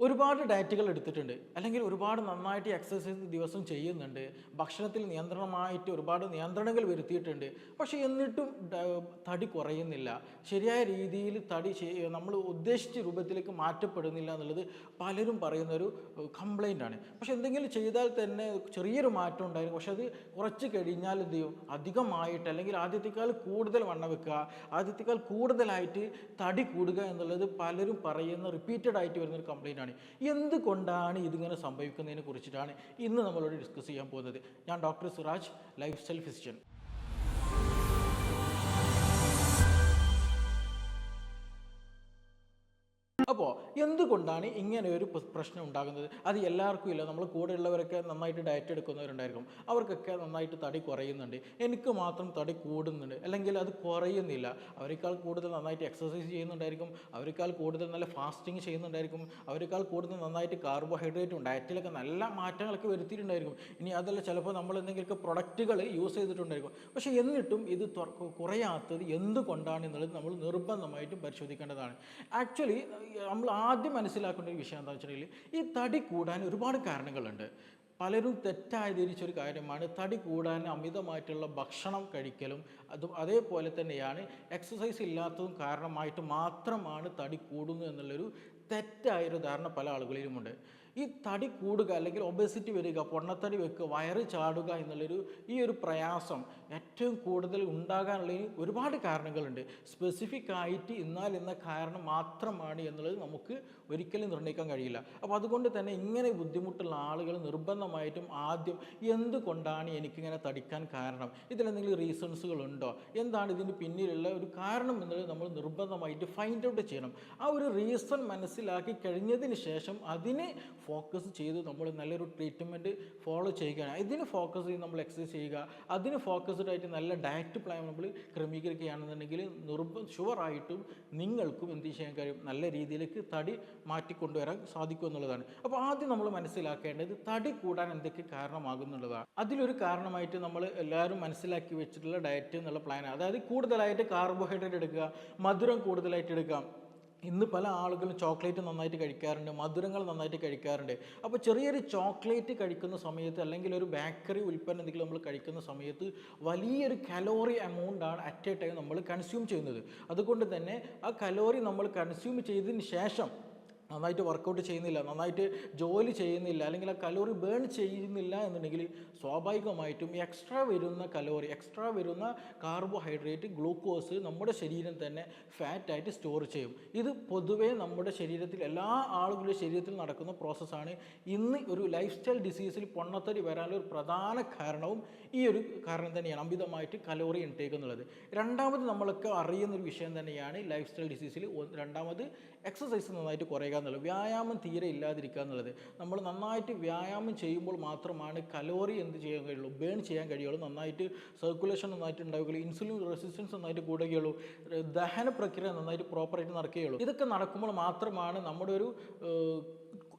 ഒരുപാട് ഡയറ്റുകൾ എടുത്തിട്ടുണ്ട്, അല്ലെങ്കിൽ ഒരുപാട് നന്നായിട്ട് എക്സസൈസ് ദിവസം ചെയ്യുന്നുണ്ട്, ഭക്ഷണത്തിൽ നിയന്ത്രണമായിട്ട് ഒരുപാട് നിയന്ത്രണങ്ങൾ വരുത്തിയിട്ടുണ്ട്. പക്ഷേ എന്നിട്ടും തടി കുറയുന്നില്ല, ശരിയായ രീതിയിൽ തടി നമ്മൾ ഉദ്ദേശിച്ച രൂപത്തിലേക്ക് മാറ്റപ്പെടുന്നില്ല എന്നുള്ളത് പലരും പറയുന്നൊരു കംപ്ലൈൻ്റ് ആണ്. പക്ഷെ എന്തെങ്കിലും ചെയ്താൽ തന്നെ ചെറിയൊരു മാറ്റം ഉണ്ടായിരുന്നു. പക്ഷെ അത് കുറച്ച് കഴിഞ്ഞാൽ എന്ത് ചെയ്യും, അധികമായിട്ട് അല്ലെങ്കിൽ ആദ്യത്തേക്കാൾ കൂടുതൽ വണ്ണം വെക്കുക, ആദ്യത്തേക്കാൾ കൂടുതലായിട്ട് തടി കൂടുക എന്നുള്ളത് പലരും പറയുന്ന റിപ്പീറ്റഡ് ആയിട്ട് വരുന്നൊരു കംപ്ലൈൻ്റ് ആണ്. എന്തുകൊണ്ടാണ് ഇതിങ്ങനെ സംഭവിക്കുന്നതിനെ കുറിച്ചിട്ടാണ് ഇന്ന് നമ്മളോട് ഡിസ്കസ് ചെയ്യാൻ പോകുന്നത്. ഞാൻ doctor Siraj, life style physician. അപ്പോൾ എന്തുകൊണ്ടാണ് ഇങ്ങനെ ഒരു പ്രശ്നം ഉണ്ടാകുന്നത്? അത് എല്ലാവർക്കും ഇല്ല. നമ്മൾ കൂടെയുള്ളവരൊക്കെ നന്നായിട്ട് ഡയറ്റ് എടുക്കുന്നവരുണ്ടായിരിക്കും, അവർക്കൊക്കെ നന്നായിട്ട് തടി കുറയുന്നുണ്ട്. എനിക്ക് മാത്രം തടി കൂടുന്നുണ്ട്, അല്ലെങ്കിൽ അത് കുറയുന്നില്ല. അവരെക്കാൾ കൂടുതൽ നന്നായിട്ട് എക്സസൈസ് ചെയ്യുന്നുണ്ടായിരിക്കും, അവരെക്കാൾ കൂടുതൽ നല്ല ഫാസ്റ്റിങ് ചെയ്യുന്നുണ്ടായിരിക്കും, അവരെക്കാൾ കൂടുതൽ നന്നായിട്ട് കാർബോഹൈഡ്രേറ്റും ഡയറ്റിലൊക്കെ നല്ല മാറ്റങ്ങളൊക്കെ വരുത്തിയിട്ടുണ്ടായിരിക്കും. ഇനി അതല്ല, ചിലപ്പോൾ നമ്മൾ എന്തെങ്കിലുമൊക്കെ പ്രൊഡക്റ്റുകൾ യൂസ് ചെയ്തിട്ടുണ്ടായിരിക്കും. പക്ഷേ എന്നിട്ടും ഇത് കുറയാത്തത് എന്തുകൊണ്ടാണ് എന്നുള്ളത് നമ്മൾ നിർബന്ധമായിട്ടും പരിശോധിക്കേണ്ടതാണ്. ആക്ച്വലി നമ്മൾ ആദ്യം മനസ്സിലാക്കേണ്ട ഒരു വിഷയം എന്താണെന്ന് വെച്ചിട്ടുണ്ടെങ്കിൽ, ഈ തടി കൂടാൻ ഒരുപാട് കാരണങ്ങളുണ്ട്. പലരും തെറ്റായി ധരിച്ചൊരു കാര്യമാണ് തടി കൂടാൻ അമിതമായിട്ടുള്ള ഭക്ഷണം കഴിക്കലും. അതേപോലെ തന്നെയാണ് എക്സസൈസ് ഇല്ലാത്തതും കാരണമായിട്ട് മാത്രമാണ് തടി കൂടുന്നു എന്നുള്ളൊരു തെറ്റായൊരു ധാരണ പല ആളുകളിലുമുണ്ട്. ഈ തടി കൂടുക അല്ലെങ്കിൽ ഒബേസിറ്റി വരിക, പൊണ്ണത്തടി വെക്കുക, വയറ് ചാടുക എന്നുള്ളൊരു ഈ ഒരു പ്രയാസം ഏറ്റവും കൂടുതൽ ഉണ്ടാകാനുള്ളതിന് ഒരുപാട് കാരണങ്ങളുണ്ട്. സ്പെസിഫിക് ആയിട്ട് ഇന്ന കാരണം മാത്രമാണ് എന്നുള്ളത് നമുക്ക് ഒരിക്കലും നിർണ്ണയിക്കാൻ കഴിയില്ല. അപ്പോൾ അതുകൊണ്ട് തന്നെ ഇങ്ങനെ ബുദ്ധിമുട്ടുള്ള ആളുകൾ നിർബന്ധമായിട്ടും ആദ്യം എന്തുകൊണ്ടാണ് എനിക്കിങ്ങനെ തടിക്കാൻ കാരണം, ഇതിലെന്തെങ്കിലും റീസൺസുകളുണ്ടോ, എന്താണ് ഇതിന് പിന്നിലുള്ള ഒരു കാരണം എന്നുള്ളത് നമ്മൾ നിർബന്ധമായിട്ട് ഫൈൻഡ് ഔട്ട് ചെയ്യണം. ആ ഒരു റീസൺ മനസ്സിലാക്കി കഴിഞ്ഞതിന് ശേഷം അതിനെ ഫോക്കസ് ചെയ്ത് നമ്മൾ നല്ലൊരു ട്രീറ്റ്മെൻറ്റ് ഫോളോ ചെയ്യുകയാണ്. ഇതിന് ഫോക്കസ് ചെയ്ത് നമ്മൾ എക്സസൈസ് ചെയ്യുക, അതിന് ഫോക്കസ്ഡ് ആയിട്ട് നല്ല ഡയറ്റ് പ്ലാൻ നമ്മൾ ക്രമീകരിക്കുകയാണെന്നുണ്ടെങ്കിൽ ഷുവറായിട്ടും നിങ്ങൾക്കും എന്ത് ചെയ്യാൻ കഴിയും, നല്ല രീതിയിലേക്ക് തടി മാറ്റിക്കൊണ്ടുവരാൻ സാധിക്കും എന്നുള്ളതാണ്. അപ്പോൾ ആദ്യം നമ്മൾ മനസ്സിലാക്കേണ്ടത് തടി കൂടാൻ എന്തൊക്കെ കാരണമാകുന്നുള്ളതാണ്. അതിലൊരു കാരണമായിട്ട് നമ്മൾ എല്ലാവരും മനസ്സിലാക്കി വെച്ചിട്ടുള്ള ഡയറ്റ് എന്നുള്ള പ്ലാനാണ്. അതായത് കൂടുതലായിട്ട് കാർബോഹൈഡ്രേറ്റ് എടുക്കുക, മധുരം കൂടുതലായിട്ട് എടുക്കുക. ഇന്ന് പല ആളുകളും ചോക്ലേറ്റ് നന്നായിട്ട് കഴിക്കാറുണ്ട്, മധുരങ്ങൾ നന്നായിട്ട് കഴിക്കാറുണ്ട്. അപ്പോൾ ചെറിയൊരു ചോക്ലേറ്റ് കഴിക്കുന്ന സമയത്ത്, അല്ലെങ്കിൽ ഒരു ബേക്കറി ഉൽപ്പന്നം എന്തെങ്കിലും നമ്മൾ കഴിക്കുന്ന സമയത്ത് വലിയൊരു കലോറി എമൗണ്ടാണ് അറ്റ് എ ടൈം നമ്മൾ കൺസ്യൂം ചെയ്യുന്നത്. അതുകൊണ്ട് തന്നെ ആ കലോറി നമ്മൾ കൺസ്യൂം ചെയ്തതിന് ശേഷം നന്നായിട്ട് വർക്കൗട്ട് ചെയ്യുന്നില്ല, നന്നായിട്ട് ജോലി ചെയ്യുന്നില്ല, അല്ലെങ്കിൽ ആ കലോറി ബേൺ ചെയ്യുന്നില്ല എന്നുണ്ടെങ്കിൽ സ്വാഭാവികമായിട്ടും എക്സ്ട്രാ വരുന്ന കലോറി, എക്സ്ട്രാ വരുന്ന കാർബോഹൈഡ്രേറ്റ്, ഗ്ലൂക്കോസ് നമ്മുടെ ശരീരം തന്നെ ഫാറ്റായിട്ട് സ്റ്റോർ ചെയ്യും. ഇത് പൊതുവേ നമ്മുടെ ശരീരത്തിൽ എല്ലാ ആളുകളുടെ ശരീരത്തിൽ നടക്കുന്ന പ്രോസസ്സാണ്. ഇന്ന് ഒരു ലൈഫ് സ്റ്റൈൽ ഡിസീസിൽ പൊണ്ണത്തടി വരാനുള്ള ഒരു പ്രധാന കാരണവും ഈ ഒരു കാരണം തന്നെയാണ്, അമിതമായിട്ട് കലോറി ഇൻടേക്ക് എന്നുള്ളത്. രണ്ടാമത് നമ്മളൊക്കെ അറിയുന്നൊരു വിഷയം തന്നെയാണ് ലൈഫ് സ്റ്റൈൽ ഡിസീസിൽ. രണ്ടാമത് എക്സസൈസ് നന്നായിട്ട് കുറയുക എന്നുള്ളത്, വ്യായാമം തീരെ ഇല്ലാതിരിക്കുക എന്നുള്ളത്. നമ്മൾ നന്നായിട്ട് വ്യായാമം ചെയ്യുമ്പോൾ മാത്രമാണ് കലോറി എന്ത് ചെയ്യാൻ കഴിയുള്ളൂ, ബേൺ ചെയ്യാൻ കഴിയുള്ളൂ, നന്നായിട്ട് സർക്കുലേഷൻ നന്നായിട്ട് ഉണ്ടാവുകയുള്ളൂ, ഇൻസുലിൻ റെസിസ്റ്റൻസ് നന്നായിട്ട് കൂടുകയുള്ളൂ, ദഹന പ്രക്രിയ നന്നായിട്ട് പ്രോപ്പറായിട്ട് നടക്കുകയുള്ളൂ. ഇതൊക്കെ നടക്കുമ്പോൾ മാത്രമാണ് നമ്മുടെ ഒരു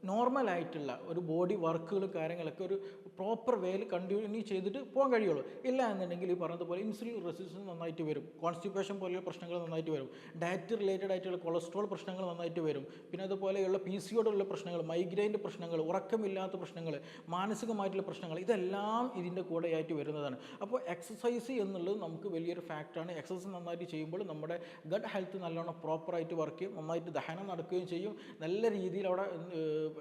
നോർമലായിട്ടുള്ള ഒരു ബോഡി വർക്കുകളും കാര്യങ്ങളൊക്കെ ഒരു പ്രോപ്പർ വേയിൽ കണ്ടിന്യൂ ചെയ്തിട്ട് പോകാൻ കഴിയുള്ളൂ. ഇല്ല എന്നുണ്ടെങ്കിൽ ഈ പറഞ്ഞതുപോലെ ഇൻസുലിൻ റെസിസ്റ്റൻസ് നന്നായിട്ട് വരും, കോൺസ്റ്റിപ്പേഷൻ പോലെയുള്ള പ്രശ്നങ്ങൾ നന്നായിട്ട് വരും, ഡയറ്റ് റിലേറ്റഡ് ആയിട്ടുള്ള കൊളസ്ട്രോൾ പ്രശ്നങ്ങൾ നന്നായിട്ട് വരും, പിന്നെ അതുപോലെയുള്ള PCOD പ്രശ്നങ്ങൾ, മൈഗ്രെയിൻ്റെ പ്രശ്നങ്ങൾ, ഉറക്കമില്ലാത്ത പ്രശ്നങ്ങൾ, മാനസികമായിട്ടുള്ള പ്രശ്നങ്ങൾ, ഇതെല്ലാം ഇതിൻ്റെ കൂടെയായിട്ട് വരുന്നതാണ്. അപ്പോൾ എക്സസൈസ് എന്നുള്ളത് നമുക്ക് വലിയൊരു ഫാക്റ്റാണ്. എക്സസൈസ് നന്നായിട്ട് ചെയ്യുമ്പോൾ നമ്മുടെ ഗട്ട് ഹെൽത്ത് നല്ലോണം പ്രോപ്പറായിട്ട് വർക്ക് ചെയ്യും, നന്നായിട്ട് ദഹനം നടക്കുകയും ചെയ്യും. നല്ല രീതിയിൽ അവിടെ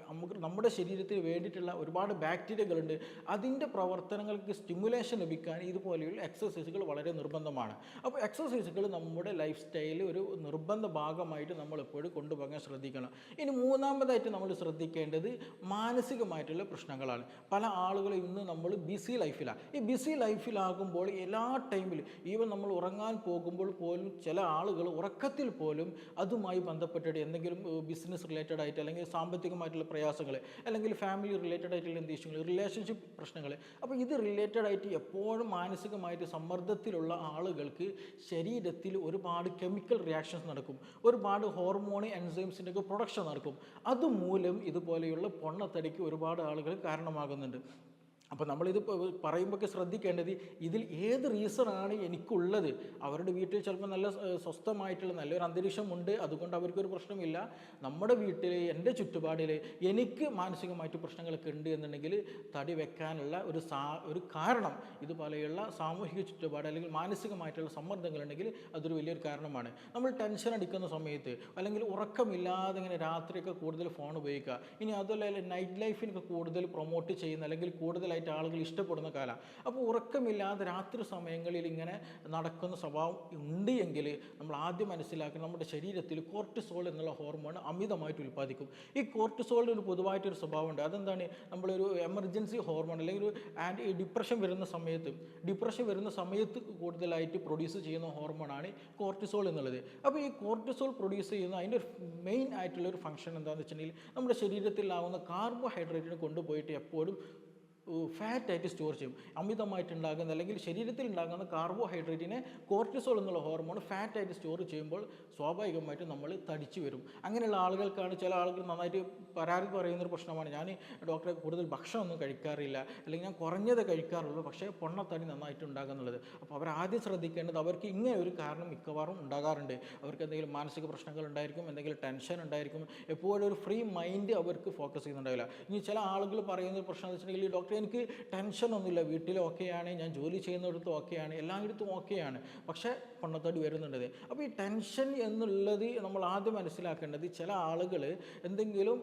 നമുക്ക് നമ്മുടെ ശരീരത്തിന് വേണ്ടിയിട്ടുള്ള ഒരുപാട് ബാക്ടീരിയകളുണ്ട്, അതിൻ്റെ പ്രവർത്തനങ്ങൾക്ക് സ്റ്റിമുലേഷൻ ലഭിക്കാൻ ഇതുപോലെയുള്ള എക്സസൈസുകൾ വളരെ നിർബന്ധമാണ്. അപ്പോൾ എക്സസൈസുകൾ നമ്മുടെ ലൈഫ് സ്റ്റൈലിൽ ഒരു നിർബന്ധ ഭാഗമായിട്ട് നമ്മൾ എപ്പോഴും കൊണ്ടുപോകാൻ ശ്രദ്ധിക്കണം. ഇനി മൂന്നാമതായിട്ട് നമ്മൾ ശ്രദ്ധിക്കേണ്ടത് മാനസികമായിട്ടുള്ള പ്രശ്നങ്ങളാണ്. പല ആളുകളും ഇന്ന് നമ്മൾ ബിസി ലൈഫിലാണ്. ഈ ബിസി ലൈഫിലാകുമ്പോൾ എല്ലാ ടൈമിലും, ഈവൻ നമ്മൾ ഉറങ്ങാൻ പോകുമ്പോൾ പോലും ചില ആളുകൾ ഉറക്കത്തിൽ പോലും അതുമായി ബന്ധപ്പെട്ടിട്ട് എന്തെങ്കിലും ബിസിനസ് റിലേറ്റഡ് ആയിട്ട്, അല്ലെങ്കിൽ സാമ്പത്തികമായിട്ടുള്ള പ്രയാസങ്ങൾ, അല്ലെങ്കിൽ ഫാമിലി റിലേറ്റഡ് ആയിട്ടുള്ള എന്തെങ്കിലും റിലേഷൻഷിപ്പ് പ്രശ്നങ്ങൾ. അപ്പോൾ ഇത് റിലേറ്റഡ് ആയിട്ട് എപ്പോഴും മാനസികമായിട്ട് സമ്മർദ്ദത്തിലുള്ള ആളുകൾക്ക് ശരീരത്തിൽ ഒരുപാട് കെമിക്കൽ റിയാക്ഷൻസ് നടക്കും, ഒരുപാട് ഹോർമോൺ എൻസൈംസിൻ്റെ ഒക്കെ പ്രൊഡക്ഷൻ നടക്കും. അതുമൂലം ഇതുപോലെയുള്ള പൊണ്ണത്തടിക്ക് ഒരുപാട് ആളുകൾ കാരണമാകുന്നുണ്ട്. അപ്പോൾ നമ്മളിത് പറയുമ്പോൾ ശ്രദ്ധിക്കേണ്ടത് ഇതിൽ ഏത് റീസണാണ് എനിക്കുള്ളത്. അവരുടെ വീട്ടിൽ ചിലപ്പോൾ നല്ല സ്വസ്ഥമായിട്ടുള്ള നല്ലൊരു അന്തരീക്ഷമുണ്ട്, അതുകൊണ്ട് അവർക്കൊരു പ്രശ്നമില്ല. നമ്മുടെ വീട്ടിൽ, എൻ്റെ ചുറ്റുപാടിൽ എനിക്ക് മാനസികമായിട്ട് പ്രശ്നങ്ങളൊക്കെ ഉണ്ട് എന്നുണ്ടെങ്കിൽ തടി വെക്കാനുള്ള ഒരു കാരണം ഇതുപോലെയുള്ള സാമൂഹിക ചുറ്റുപാട് അല്ലെങ്കിൽ മാനസികമായിട്ടുള്ള സമ്മർദ്ദങ്ങളുണ്ടെങ്കിൽ അതൊരു വലിയൊരു കാരണമാണ്. നമ്മൾ ടെൻഷൻ അടിക്കുന്ന സമയത്ത് അല്ലെങ്കിൽ ഉറക്കമില്ലാതെ ഇങ്ങനെ രാത്രിയൊക്കെ കൂടുതൽ ഫോൺ ഉപയോഗിക്കുക, ഇനി അതുപോലെ നൈറ്റ് ലൈഫിനൊക്കെ കൂടുതൽ പ്രൊമോട്ട് ചെയ്യുന്ന അല്ലെങ്കിൽ കൂടുതലായിട്ട് ആളുകൾ ഇഷ്ടപ്പെടുന്ന കാലം. അപ്പോൾ ഉറക്കമില്ലാതെ രാത്രി സമയങ്ങളിൽ ഇങ്ങനെ നടക്കുന്ന സ്വഭാവം ഉണ്ട് എങ്കിൽ നമ്മൾ ആദ്യം മനസ്സിലാക്കുന്നത് നമ്മുടെ ശരീരത്തിൽ കോർട്ടിസോൾ എന്നുള്ള ഹോർമോൺ അമിതമായിട്ട് ഉൽപ്പാദിക്കും. ഈ കോർട്ടിസോളിന് ഒരു പൊതുവായിട്ടൊരു സ്വഭാവമുണ്ട്. അതെന്താണ്? നമ്മളൊരു എമർജൻസി ഹോർമോൺ അല്ലെങ്കിൽ ഒരു ഡിപ്രഷൻ വരുന്ന സമയത്ത് കൂടുതലായിട്ട് പ്രൊഡ്യൂസ് ചെയ്യുന്ന ഹോർമോണാണ് കോർട്ടിസോൾ എന്നുള്ളത്. അപ്പോൾ ഈ കോർട്ടിസോൾ പ്രൊഡ്യൂസ് ചെയ്യുന്ന അതിൻ്റെ ഒരു മെയിൻ ആയിട്ടുള്ള ഒരു ഫംഗ്ഷൻ എന്താണെന്ന് വെച്ചിട്ടുണ്ടെങ്കിൽ നമ്മുടെ ശരീരത്തിലാവുന്ന കാർബോഹൈഡ്രേറ്റിനെ കൊണ്ടുപോയിട്ട് എപ്പോഴും ഫാറ്റായിട്ട് സ്റ്റോർ ചെയ്യും. അമിതമായിട്ടുണ്ടാകുന്ന അല്ലെങ്കിൽ ശരീരത്തിൽ ഉണ്ടാകുന്ന കാർബോഹൈഡ്രേറ്റിനെ കോർട്ടിസോൾ എന്നുള്ള ഹോർമോൺ ഫാറ്റായിട്ട് സ്റ്റോർ ചെയ്യുമ്പോൾ സ്വാഭാവികമായിട്ടും നമ്മൾ തടിച്ചു വരും. അങ്ങനെയുള്ള ആളുകൾക്കാണ്, ചില ആളുകൾ നന്നായിട്ട് പരാതി പറയുന്നൊരു പ്രശ്നമാണ്, ഞാൻ ഡോക്ടറെ കൂടുതൽ ഭക്ഷണമൊന്നും കഴിക്കാറില്ല, അല്ലെങ്കിൽ ഞാൻ കുറഞ്ഞത് കഴിക്കാറുള്ളൂ, പക്ഷേ പൊണ്ണത്തടി നന്നായിട്ട് ഉണ്ടാകുന്നുള്ളത്. അപ്പോൾ അവർ ആദ്യം ശ്രദ്ധിക്കേണ്ടത് അവർക്ക് ഇങ്ങനെ ഒരു കാരണം മിക്കവാറും ഉണ്ടാകാറുണ്ട്. അവർക്ക് എന്തെങ്കിലും മാനസിക പ്രശ്നങ്ങൾ ഉണ്ടായിരിക്കും, എന്തെങ്കിലും ടെൻഷൻ ഉണ്ടായിരിക്കും, എപ്പോഴും ഒരു ഫ്രീ മൈൻഡ് അവർക്ക് ഫോക്കസ് ചെയ്യുന്നുണ്ടാവില്ല. ഇനി ചില ആളുകൾ പറയുന്ന പ്രശ്നം എന്ന് വെച്ചിട്ടുണ്ടെങ്കിൽ ഡോക്ടറെ എനിക്ക് ടെൻഷനൊന്നുമില്ല, വീട്ടിൽ ഓക്കെയാണ്, ഞാൻ ജോലി ചെയ്യുന്നിടത്തും ഓക്കെയാണ്, എല്ലായിടത്തും ഓക്കെയാണ്, പക്ഷേ പൊണ്ണത്തടി വരുന്നുണ്ടത്. അപ്പോൾ ഈ ടെൻഷൻ എന്നുള്ളത് നമ്മൾ ആദ്യം മനസ്സിലാക്കേണ്ടത്, ചില ആളുകൾ എന്തെങ്കിലും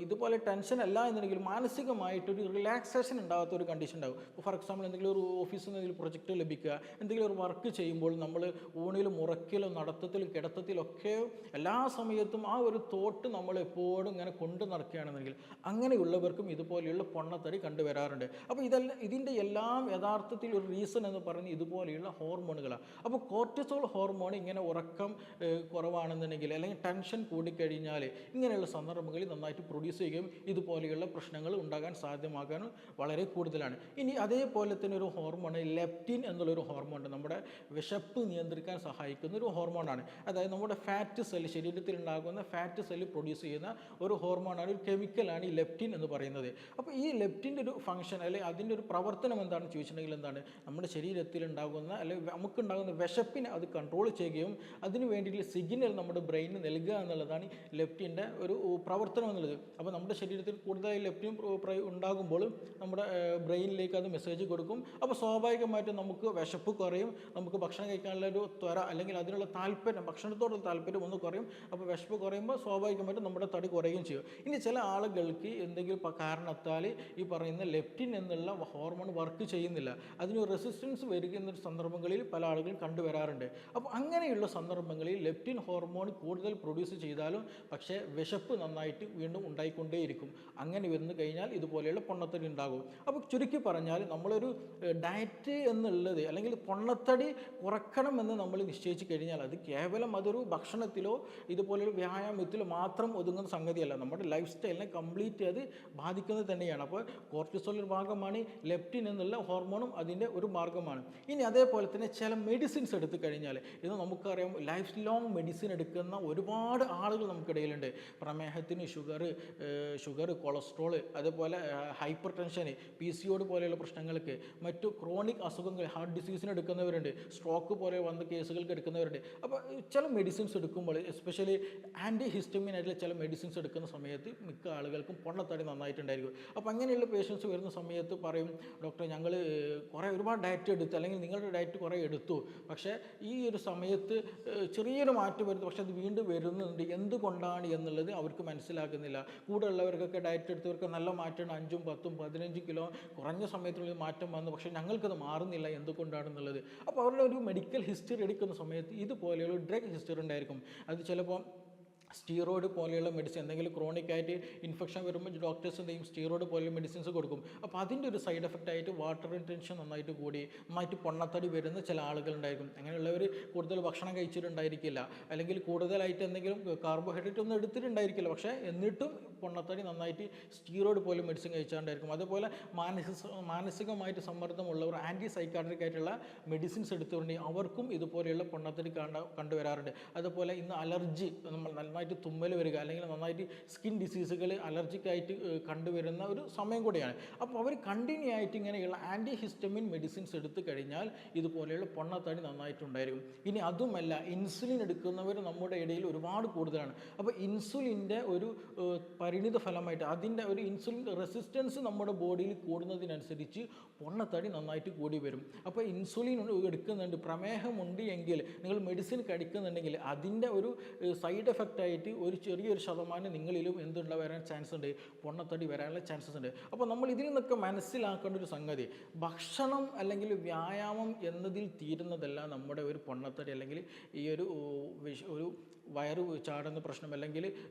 ഇതുപോലെ ടെൻഷൻ അല്ല എന്നുണ്ടെങ്കിൽ മാനസികമായിട്ടൊരു റിലാക്സേഷൻ ഉണ്ടാകാത്ത ഒരു കണ്ടീഷൻ ഉണ്ടാകും. ഇപ്പോൾ ഫോർ എക്സാമ്പിൾ എന്തെങ്കിലും ഒരു ഓഫീസിൽ നിന്ന് എന്തെങ്കിലും പ്രൊജക്റ്റ് ലഭിക്കുക, എന്തെങ്കിലും ഒരു വർക്ക് ചെയ്യുമ്പോൾ നമ്മൾ ഊണിലും ഉറക്കിലും നടത്തത്തിലും കിടത്തത്തിലൊക്കെ എല്ലാ സമയത്തും ആ ഒരു തോട്ട് നമ്മൾ എപ്പോഴും ഇങ്ങനെ കൊണ്ടു നടക്കുകയാണെന്നുണ്ടെങ്കിൽ അങ്ങനെയുള്ളവർക്കും ഇതുപോലെയുള്ള പൊണ്ണത്തടി കണ്ടുവരാറുണ്ട്. അപ്പോൾ ഇതിൻ്റെ എല്ലാം യഥാർത്ഥത്തിൽ ഒരു റീസൺ എന്ന് പറയുന്നത് ഇതുപോലെയുള്ള ഹോർമോണുകളാണ്. അപ്പോൾ കോർട്ടിസോൾ ഹോർമോൺ ഇങ്ങനെ ഉറക്കം കുറവാണെന്നുണ്ടെങ്കിൽ അല്ലെങ്കിൽ ടെൻഷൻ കൂടിക്കഴിഞ്ഞാൽ ഇങ്ങനെയുള്ള സന്ദർഭങ്ങളിൽ നന്നായിട്ട് പ്രൊഡ്യൂസ് ചെയ്യുകയും ഇതുപോലെയുള്ള പ്രശ്നങ്ങൾ ഉണ്ടാകാൻ സാധ്യമാകാനും വളരെ കൂടുതലാണ്. ഇനി അതേപോലെ തന്നെ ഒരു ഹോർമോൺ ലെപ്റ്റിൻ എന്നുള്ളൊരു ഹോർമോൺ നമ്മുടെ വിശപ്പ് നിയന്ത്രിക്കാൻ സഹായിക്കുന്ന ഒരു ഹോർമോണാണ്. അതായത് നമ്മുടെ ഫാറ്റ് സെല്ല്, ശരീരത്തിൽ ഉണ്ടാകുന്ന ഫാറ്റ് സെല്ല് പ്രൊഡ്യൂസ് ചെയ്യുന്ന ഒരു ഹോർമോണാണ്, ഒരു കെമിക്കലാണ് ഈ ലെപ്റ്റിൻ എന്ന് പറയുന്നത്. അപ്പോൾ ഈ ലെപ്റ്റിൻ്റെ ഒരു ഫംഗ്ഷൻ അല്ലെങ്കിൽ അതിൻ്റെ ഒരു പ്രവർത്തനം എന്താണെന്ന് ചോദിച്ചിട്ടുണ്ടെങ്കിൽ എന്താണ്, നമ്മുടെ ശരീരത്തിൽ ഉണ്ടാകുന്ന അല്ലെങ്കിൽ നമുക്കുണ്ടാകുന്ന വിശപ്പിനെ അത് കൺട്രോൾ ചെയ്യുകയും അതിന് വേണ്ടിയിട്ടുള്ള സിഗ്നൽ നമ്മുടെ ബ്രെയിനിന് നൽകുക എന്നുള്ളതാണ് ലെപ്റ്റിൻ്റെ ഒരു പ്രവർത്തനം എന്നുള്ളത്. അപ്പോൾ നമ്മുടെ ശരീരത്തിൽ കൂടുതലായി ലെപ്റ്റിൻ ഉണ്ടാകുമ്പോൾ നമ്മുടെ ബ്രെയിനിലേക്ക് അത് മെസ്സേജ് കൊടുക്കും. അപ്പോൾ സ്വാഭാവികമായിട്ടും നമുക്ക് വിശപ്പ് കുറയും, നമുക്ക് ഭക്ഷണം കഴിക്കാനുള്ള ഒരു ത്വര അല്ലെങ്കിൽ അതിനുള്ള താല്പര്യം, ഭക്ഷണത്തോടുള്ള താല്പര്യം ഒന്ന് കുറയും. അപ്പോൾ വിശപ്പ് കുറയുമ്പോൾ സ്വാഭാവികമായിട്ടും നമ്മുടെ തടി കുറയുകയും ചെയ്യും. ഇനി ചില ആളുകൾക്ക് എന്തെങ്കിലും കാരണത്താൽ ഈ പറയുന്ന ലെപ്റ്റിൻ എന്നുള്ള ഹോർമോൺ വർക്ക് ചെയ്യുന്നില്ല, അതിന് റെസിസ്റ്റൻസ് വരികയെന്ന സന്ദർഭങ്ങളിൽ പല ആളുകളും കണ്ടുവരാറുണ്ട്. അപ്പോൾ അങ്ങനെയുള്ള സന്ദർഭങ്ങളിൽ ലെപ്റ്റിൻ ഹോർമോൺ കൂടുതൽ പ്രൊഡ്യൂസ് ചെയ്താലും പക്ഷേ വിശപ്പ് നന്നായിട്ട് വീണ്ടും ഉണ്ടായിക്കൊണ്ടേയിരിക്കും. അങ്ങനെ വന്നു കഴിഞ്ഞാൽ ഇതുപോലെയുള്ള പൊണ്ണത്തടി ഉണ്ടാകും. അപ്പോൾ ചുരുക്കി പറഞ്ഞാൽ നമ്മളൊരു ഡയറ്റ് എന്നുള്ളത് അല്ലെങ്കിൽ പൊണ്ണത്തടി കുറയ്ക്കണമെന്ന് നമ്മൾ നിശ്ചയിച്ച് കഴിഞ്ഞാൽ അത് കേവലം അതൊരു ഭക്ഷണത്തിലോ ഇതുപോലൊരു വ്യായാമത്തിലോ മാത്രം ഒതുങ്ങുന്ന സംഗതിയല്ല, നമ്മുടെ ലൈഫ് സ്റ്റൈലിനെ കംപ്ലീറ്റ് അത് ബാധിക്കുന്നത് തന്നെയാണ്. അപ്പോൾ കോർട്ടിസോൾ ഒരു ഭാഗമാണ്, ലെപ്റ്റിൻ എന്നുള്ള ഹോർമോണും അതിൻ്റെ ഒരു മാർഗ്ഗമാണ്. ഇനി അതേപോലെ തന്നെ ചില മെഡിസിൻസ് എടുത്തു കഴിഞ്ഞാൽ, ഇത് നമുക്കറിയാം, ലൈഫ് ലോങ് മെഡിസിൻ എടുക്കുന്ന ഒരുപാട് ആളുകൾ നമുക്കിടയിലുണ്ട്. പ്രമേഹത്തിന് ഷുഗർ, കൊളസ്ട്രോൾ, അതേപോലെ ഹൈപ്പർ ടെൻഷന്, PCOD പോലെയുള്ള പ്രശ്നങ്ങൾക്ക്, മറ്റു ക്രോണിക് അസുഖങ്ങൾ, ഹാർട്ട് ഡിസീസിന് എടുക്കുന്നവരുണ്ട്, സ്ട്രോക്ക് പോലെ വന്ന കേസുകൾക്ക് എടുക്കുന്നവരുണ്ട്. അപ്പോൾ ചില മെഡിസിൻസ് എടുക്കുമ്പോൾ എസ്പെഷ്യലി ആൻറ്റി ഹിസ്റ്റമിൻ ആയിട്ടുള്ള ചില മെഡിസിൻസ് എടുക്കുന്ന സമയത്ത് മിക്ക ആളുകൾക്കും പൊണ്ണത്തടി നന്നായിട്ടുണ്ടായിരിക്കും. അപ്പോൾ അങ്ങനെയുള്ള പേഷ്യൻസ് വരുന്ന സമയത്ത് പറയും, ഡോക്ടറെ ഞങ്ങൾ ഒരുപാട് ഡയറ്റ് എടുത്തു, അല്ലെങ്കിൽ നിങ്ങളുടെ ഡയറ്റ് കുറേ എടുത്തു, പക്ഷേ ഈ ഒരു സമയത്ത് ചെറിയൊരു മാറ്റം വരുന്നു, പക്ഷേ അത് വീണ്ടും വരുന്നുണ്ട്, എന്തുകൊണ്ടാണ് എന്നുള്ളത് അവർക്ക് മനസ്സിലാക്കുന്നില്ല. കൂടെ ഉള്ളവർക്കൊക്കെ ഡയറ്റ് എടുത്തവർക്ക് നല്ല മാറ്റമാണ്, 5, 10, 15 കിലോ കുറഞ്ഞ സമയത്തുള്ള മാറ്റം വന്നു, പക്ഷേ ഞങ്ങൾക്കത് മാറുന്നില്ല, എന്തുകൊണ്ടാണെന്നുള്ളത്. അപ്പോൾ അവരുടെ ഒരു മെഡിക്കൽ ഹിസ്റ്ററി എടുക്കുന്ന സമയത്ത് ഇതുപോലെയുള്ള ഡ്രഗ് ഹിസ്റ്ററി ഉണ്ടായിരിക്കും. അത് ചിലപ്പോൾ സ്റ്റീറോയിഡ് പോലെയുള്ള മെഡിസിൻ, എന്തെങ്കിലും ക്രോണിക്കായിട്ട് ഇൻഫെക്ഷൻ വരുമ്പോൾ ഡോക്ടേഴ്സ് എന്തെങ്കിലും സ്റ്റീറോയിഡ് പോലെയുള്ള മെഡിസിൻസ് കൊടുക്കും. അപ്പോൾ അതിൻ്റെ ഒരു സൈഡ് എഫക്റ്റ് ആയിട്ട് വാട്ടർ റിറ്റൻഷൻ നന്നായിട്ട് കൂടി നന്നായിട്ട് പൊണ്ണത്തടി വരുന്ന ചില ആളുകളുണ്ടായിരിക്കും. അങ്ങനെയുള്ളവർ കൂടുതൽ ഭക്ഷണം കഴിച്ചിട്ടുണ്ടായിരിക്കില്ല, അല്ലെങ്കിൽ കൂടുതലായിട്ട് എന്തെങ്കിലും കാർബോഹൈഡ്രേറ്റ് ഒന്നും എടുത്തിട്ടുണ്ടായിരിക്കില്ല, പക്ഷേ എന്നിട്ടും പൊണ്ണത്തടി നന്നായിട്ട് സ്റ്റീറോയിഡ് പോലെ മെഡിസിൻ കഴിച്ചാണ്ടായിരിക്കും. അതുപോലെ മാനസികമായിട്ട് സമ്മർദ്ദമുള്ളവർ ആൻറ്റി സൈക്കാട്രിക് ആയിട്ടുള്ള മെഡിസിൻസ് എടുത്തുകൊണ്ട് അവർക്കും ഇതുപോലെയുള്ള പൊണ്ണത്തടി കണ്ടുവരാറുണ്ട്. അതുപോലെ ഇന്ന് അലർജി, നമ്മൾ നന്നായിട്ട് തുമ്മൽ വരിക, അല്ലെങ്കിൽ നന്നായിട്ട് സ്കിൻ ഡിസീസുകൾ അലർജിക്കായിട്ട് കണ്ടുവരുന്ന ഒരു സമയം കൂടിയാണ്. അപ്പോൾ അവർ കണ്ടിന്യൂ ആയിട്ട് ഇങ്ങനെയുള്ള ആൻറ്റി ഹിസ്റ്റമിൻ മെഡിസിൻസ് എടുത്തു കഴിഞ്ഞാൽ ഇതുപോലെയുള്ള പൊണ്ണത്തടി നന്നായിട്ടുണ്ടായിരിക്കും. ഇനി അതുമല്ല, ഇൻസുലിൻ എടുക്കുന്നവർ നമ്മുടെ ഇടയിൽ ഒരുപാട് കൂടുതലാണ്. അപ്പോൾ ഇൻസുലിൻ്റെ ഒരു പരിണിത ഫലമായിട്ട് അതിൻ്റെ ഒരു ഇൻസുലിൻ റെസിസ്റ്റൻസ് നമ്മുടെ ബോഡിയിൽ കൂടുന്നതിനനുസരിച്ച് പൊണ്ണത്തടി നന്നായിട്ട് കൂടി വരും. അപ്പോൾ ഇൻസുലിൻ എടുക്കുന്നുണ്ട്, പ്രമേഹമുണ്ട് എങ്കിൽ നിങ്ങൾ മെഡിസിൻ കഴിക്കുന്നുണ്ടെങ്കിൽ അതിൻ്റെ ഒരു സൈഡ് എഫക്റ്റ് ആയിട്ട് ഒരു ചെറിയൊരു ശതമാനം നിങ്ങളിലും വരാൻ ചാൻസ് ഉണ്ട്, പൊണ്ണത്തടി വരാനുള്ള ചാൻസസ് ഉണ്ട്. അപ്പോൾ നമ്മൾ ഇതിൽ നിന്നൊക്കെ മനസ്സിലാക്കേണ്ട ഒരു സംഗതി, ഭക്ഷണം അല്ലെങ്കിൽ വ്യായാമം എന്നതിൽ തീരുന്നതല്ല നമ്മുടെ ഒരു പൊണ്ണത്തടി അല്ലെങ്കിൽ ഈ ഒരു വയറ് ചാടുന്ന പ്രശ്നം അല്ലെങ്കിൽ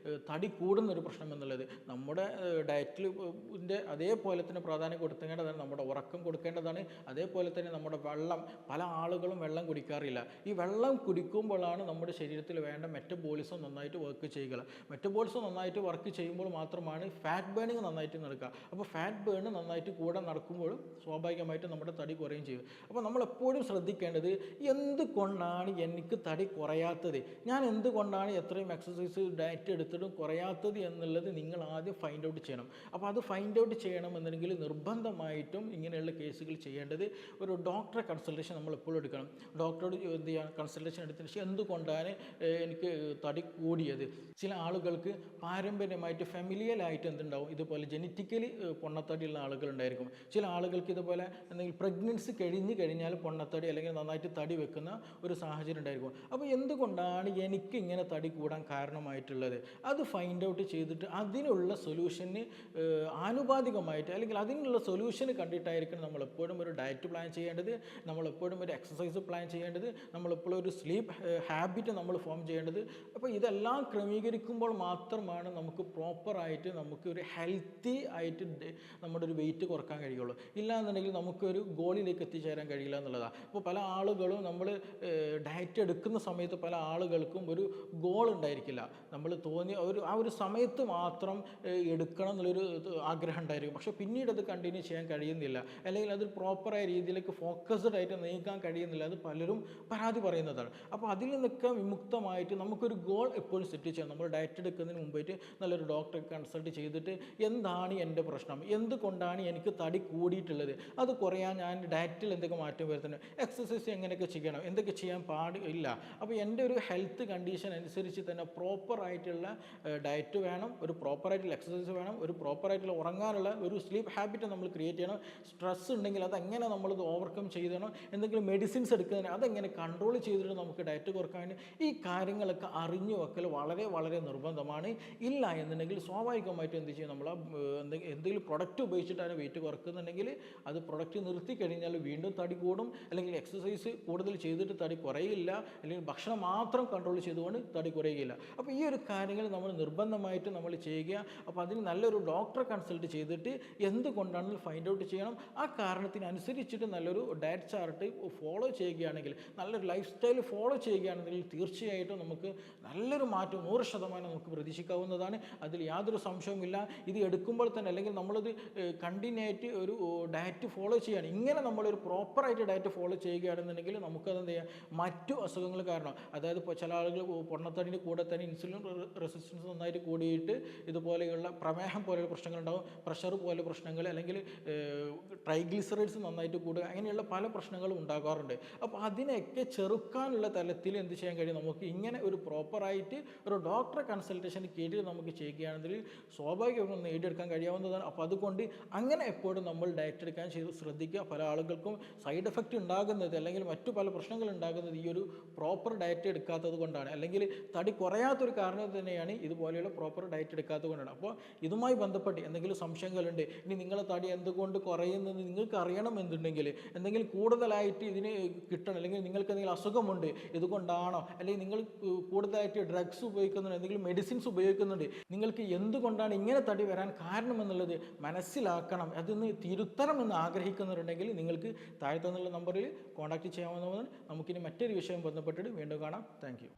തടി കൂടുന്നൊരു പ്രശ്നം എന്നുള്ളത്. നമ്മുടെ ഡയറ്റിൽ അതേപോലെ തന്നെ പ്രാധാന്യം കൊടുക്കേണ്ടതാണ്, നമ്മുടെ ഉറക്കം കൊടുക്കേണ്ടതാണ്. അതേപോലെ തന്നെ നമ്മുടെ വെള്ളം, പല ആളുകളും വെള്ളം കുടിക്കാറില്ല. ഈ വെള്ളം കുടിക്കുമ്പോഴാണ് നമ്മുടെ ശരീരത്തിൽ വേണ്ട മെറ്റബോളിസം നന്നായിട്ട് വർക്ക് ചെയ്യുക. മെറ്റബോളിസം നന്നായിട്ട് വർക്ക് ചെയ്യുമ്പോൾ മാത്രമാണ് ഫാറ്റ് ബേണിങ് നന്നായിട്ട് നടക്കുക. അപ്പോൾ ഫാറ്റ് ബേൺ നന്നായിട്ട് കൂടെ നടക്കുമ്പോഴും സ്വാഭാവികമായിട്ട് നമ്മുടെ തടി കുറയുകയും ചെയ്യും. അപ്പോൾ നമ്മളെപ്പോഴും ശ്രദ്ധിക്കേണ്ടത്, എന്തുകൊണ്ടാണ് എനിക്ക് തടി കുറയാത്തത്, ഞാൻ എന്തുകൊണ്ടാണ് എത്രയും എക്സസൈസ് ഡയറ്റ് എടുത്തിട്ടും കുറയാത്തത് എന്നുള്ളത് നിങ്ങൾ ആദ്യം ഫൈൻഡ് ഔട്ട് ചെയ്യണം. അപ്പോൾ അത് ഫൈൻഡ് ഔട്ട് ചെയ്യണമെന്നുണ്ടെങ്കിൽ നിർബന്ധമായിട്ടും ഇങ്ങനെയുള്ള കേസുകൾ ചെയ്യേണ്ടത് ഒരു ഡോക്ടറെ കൺസൾട്ടേഷൻ നമ്മൾ എപ്പോഴും എടുക്കണം. ഡോക്ടറോട് എന്ത് ചെയ്യുക, കൺസൾട്ടേഷൻ എടുത്തതിന് ശേഷം എന്തുകൊണ്ടാണ് എനിക്ക് തടി കൂടിയത്. ചില ആളുകൾക്ക് പാരമ്പര്യമായിട്ട് ഫെമിലിയലായിട്ട് എന്തുണ്ടാവും, ഇതുപോലെ ജനറ്റിക്കലി പൊണ്ണത്തടിയുള്ള ആളുകളുണ്ടായിരിക്കും. ചില ആളുകൾക്ക് ഇതുപോലെ എന്തെങ്കിലും പ്രഗ്നൻസി കഴിഞ്ഞാൽ പൊണ്ണത്തടി അല്ലെങ്കിൽ നന്നായിട്ട് തടി വെക്കുന്ന ഒരു സാഹചര്യം ഉണ്ടായിരിക്കും. അപ്പോൾ എന്തുകൊണ്ടാണ് എനിക്ക് ഇങ്ങനെ തടി കൂടാൻ കാരണമായിട്ടുള്ളത്, അത് ഫൈൻഡ് ഔട്ട് ചെയ്തിട്ട് അതിനുള്ള സൊല്യൂഷന് ആനുപാതികമായിട്ട് അല്ലെങ്കിൽ അതിനുള്ള സൊല്യൂഷന് കണ്ടിട്ടായിരിക്കണം നമ്മളെപ്പോഴും ഒരു ഡയറ്റ് പ്ലാൻ ചെയ്യേണ്ടത്, നമ്മളെപ്പോഴും ഒരു എക്സസൈസ് പ്ലാൻ ചെയ്യേണ്ടത്, നമ്മളെപ്പോഴും ഒരു സ്ലീപ്പ് ഹാബിറ്റ് നമ്മൾ ഫോം ചെയ്യേണ്ടത്. അപ്പോൾ ഇതെല്ലാം ക്രമീകരിക്കുമ്പോൾ മാത്രമാണ് നമുക്ക് പ്രോപ്പറായിട്ട് നമുക്ക് ഒരു ഹെൽത്തി ആയിട്ട് നമ്മുടെ ഒരു വെയിറ്റ് കുറക്കാൻ കഴിയുള്ളൂ. ഇല്ലാന്നുണ്ടെങ്കിൽ നമുക്കൊരു ഗോളിലേക്ക് എത്തിച്ചേരാൻ കഴിയില്ല എന്നുള്ളതാണ്. ഇപ്പോൾ പല ആളുകളും നമ്മൾ ഡയറ്റ് എടുക്കുന്ന സമയത്ത് പല ആളുകൾക്കും ഒരു ഗോൾ ഉണ്ടായിരിക്കില്ല. നമ്മൾ തോന്നിയ ആ ഒരു സമയത്ത് മാത്രം എടുക്കണം എന്നുള്ളൊരു ആഗ്രഹം ഉണ്ടായിരിക്കും. പക്ഷേ പിന്നീട് അത് കണ്ടിന്യൂ ചെയ്യാൻ കഴിയുന്നില്ല, അല്ലെങ്കിൽ അത് പ്രോപ്പറായ രീതിയിലേക്ക് ഫോക്കസ്ഡ് ആയിട്ട് നീക്കാൻ കഴിയുന്നില്ല. അത് പലരും പരാതി പറയുന്നതാണ്. അപ്പോൾ അതിൽ നിന്നൊക്കെ വിമുക്തമായിട്ട് നമുക്കൊരു ഗോൾ എപ്പോഴും സെറ്റ് ചെയ്യണം. നമ്മൾ ഡയറ്റ് എടുക്കുന്നതിന് മുമ്പായിട്ട് നല്ലൊരു ഡോക്ടറെ കൺസൾട്ട് ചെയ്തിട്ട് എന്താണ് എൻ്റെ പ്രശ്നം, എന്തുകൊണ്ടാണ് എനിക്ക് തടി കൂടിയിട്ടുള്ളത്, അത് കുറയാൻ ഞാൻ ഡയറ്റിൽ എന്തൊക്കെ മാറ്റം വരുത്തുന്നത്, എക്സസൈസ് എങ്ങനെയൊക്കെ ചെയ്യണം, എന്തൊക്കെ ചെയ്യാൻ പാടില്ല. അപ്പോൾ എൻ്റെ ഒരു ഹെൽത്ത് കണ്ടീഷൻ അനുസരിച്ച് തന്നെ പ്രോപ്പറായിട്ടുള്ള ഡയറ്റ് വേണം, ഒരു പ്രോപ്പറായിട്ടുള്ള എക്സസൈസ് വേണം, ഒരു പ്രോപ്പറായിട്ടുള്ള ഉറങ്ങാനുള്ള ഒരു സ്ലീപ്പ് ഹാബിറ്റ് നമ്മൾ ക്രിയേറ്റ് ചെയ്യണം. സ്ട്രെസ് ഉണ്ടെങ്കിൽ അതെങ്ങനെ നമ്മളിത് ഓവർകം ചെയ്യണം, എന്തെങ്കിലും മെഡിസിൻസ് എടുക്കുന്നതിന് അതെങ്ങനെ കൺട്രോൾ ചെയ്തിട്ട് നമുക്ക് ഡയറ്റ് കുറക്കാൻ വേണ്ടി ഈ കാര്യങ്ങളൊക്കെ അറിഞ്ഞു വെക്കൽ വളരെ വളരെ നിർബന്ധമാണ്. ഇല്ല എന്നുണ്ടെങ്കിൽ സ്വാഭാവികമായിട്ടും എന്ത് ചെയ്യും, നമ്മൾ എന്തെങ്കിലും പ്രൊഡക്റ്റ് ഉപയോഗിച്ചിട്ടാണ് വെയിറ്റ് കുറക്കുന്നുണ്ടെങ്കിൽ അത് പ്രൊഡക്റ്റ് നിർത്തി കഴിഞ്ഞാൽ വീണ്ടും തടി കൂടും, അല്ലെങ്കിൽ എക്സസൈസ് കൂടുതൽ ചെയ്തിട്ട് തടി കുറയില്ല, അല്ലെങ്കിൽ ഭക്ഷണം മാത്രം കൺട്രോൾ ചെയ്തുകൊണ്ട് തടി കുറയുകയില്ല. അപ്പോൾ ഈ ഒരു കാര്യങ്ങൾ നമ്മൾ നിർബന്ധമായിട്ട് നമ്മൾ ചെയ്യുക. അപ്പോൾ അതിന് നല്ലൊരു ഡോക്ടറെ കൺസൾട്ട് ചെയ്തിട്ട് എന്തുകൊണ്ടാണെന്ന് ഫൈൻഡ് ഔട്ട് ചെയ്യണം. ആ കാരണത്തിനനുസരിച്ചിട്ട് നല്ലൊരു ഡയറ്റ് ചാർട്ട് ഫോളോ ചെയ്യുകയാണെങ്കിൽ, നല്ലൊരു ലൈഫ് സ്റ്റൈൽ ഫോളോ ചെയ്യുകയാണെങ്കിൽ തീർച്ചയായിട്ടും നമുക്ക് നല്ലൊരു മാറ്റം 100% നമുക്ക് പ്രതീക്ഷിക്കാവുന്നതാണ്. അതിൽ യാതൊരു സംശയവുമില്ല. ഇത് എടുക്കുമ്പോൾ തന്നെ അല്ലെങ്കിൽ നമ്മളത് കണ്ടിന്യൂ ആയിട്ട് ഒരു ഡയറ്റ് ഫോളോ ചെയ്യുകയാണ്, ഇങ്ങനെ നമ്മളൊരു പ്രോപ്പറായിട്ട് ഡയറ്റ് ഫോളോ ചെയ്യുകയാണെന്നുണ്ടെങ്കിൽ നമുക്കതെന്ത് ചെയ്യാം, മറ്റു അസുഖങ്ങൾ കാരണം, അതായത് ഇപ്പോൾ ചില ആളുകൾ പൊണ്ണത്തടിൻ്റെ കൂടെ തന്നെ ഇൻസുലിൻ റെസിസ്റ്റൻസ് നന്നായിട്ട് കൂടിയിട്ട് ഇതുപോലെയുള്ള പ്രമേഹം പോലെയുള്ള പ്രശ്നങ്ങളുണ്ടാകും, പ്രഷർ പോലെ പ്രശ്നങ്ങൾ, അല്ലെങ്കിൽ ട്രൈഗ്ലിസറൈഡ്സ് നന്നായിട്ട് കൂടുക, അങ്ങനെയുള്ള പല പ്രശ്നങ്ങളും ഉണ്ടാകാറുണ്ട്. അപ്പോൾ അതിനെയൊക്കെ ചെറുക്കാനുള്ള തലത്തിൽ എന്ത് ചെയ്യാൻ കഴിയും, നമുക്ക് ഇങ്ങനെ ഒരു പ്രോപ്പറായിട്ട് ഒരു ഡോക്ടറെ കൺസൾട്ടേഷൻ കീഴിൽ നമുക്ക് ചെയ്യുകയാണെങ്കിൽ സ്വാഭാവികമായും നേടിയെടുക്കാൻ കഴിയാവുന്നതാണ്. അപ്പോൾ അതുകൊണ്ട് അങ്ങനെ എപ്പോഴും നമ്മൾ ഡയറ്റ് എടുക്കാൻ ശ്രദ്ധിക്കുക. പല ആളുകൾക്കും സൈഡ് എഫക്റ്റ് ഉണ്ടാകുന്നത് അല്ലെങ്കിൽ മറ്റു പല പ്രശ്നങ്ങൾ ഉണ്ടാകുന്നത് ഈ ഒരു പ്രോപ്പർ ഡയറ്റ് എടുക്കാത്തത് കൊണ്ടാണ്, അല്ലെങ്കിൽ തടി കുറയാത്തൊരു കാരണം തന്നെയാണ് ഇതുപോലെയുള്ള പ്രോപ്പർ ഡയറ്റ് എടുക്കാത്തത് കൊണ്ടാണ്. അപ്പോൾ ഇതുമായി ബന്ധപ്പെട്ട് എന്തെങ്കിലും സംശയങ്ങളുണ്ട്, ഇനി നിങ്ങളെ തടി എന്തുകൊണ്ട് കുറയുന്നത് നിങ്ങൾക്ക് അറിയണമെന്നുണ്ടെങ്കിൽ, എന്തെങ്കിലും കൂടുതലായിട്ട് ഇതിന് കിട്ടണം, അല്ലെങ്കിൽ നിങ്ങൾക്ക് എന്തെങ്കിലും അസുഖമുണ്ട് ഇതുകൊണ്ടാണോ, അല്ലെങ്കിൽ നിങ്ങൾ കൂടുതലായിട്ട് ഡ്രഗ്സ് ഉപയോഗിക്കുന്നുണ്ട്, എന്തെങ്കിലും മെഡിസിൻസ് ഉപയോഗിക്കുന്നുണ്ട്, നിങ്ങൾക്ക് എന്തുകൊണ്ടാണ് ഇങ്ങനെ തടി വരാൻ കാരണമെന്നുള്ളത് മനസ്സിലാക്കണം, അതിന് തിരുത്തണമെന്ന് ആഗ്രഹിക്കുന്നുണ്ടെങ്കിൽ നിങ്ങൾക്ക് താഴെ തന്നുള്ള നമ്പറിൽ കോൺടാക്റ്റ് ചെയ്യാവുന്നതാണ്. നമുക്കിനി മറ്റൊരു വിഷയം ബന്ധപ്പെട്ടിട്ട് വീണ്ടും കാണാം. Thank you.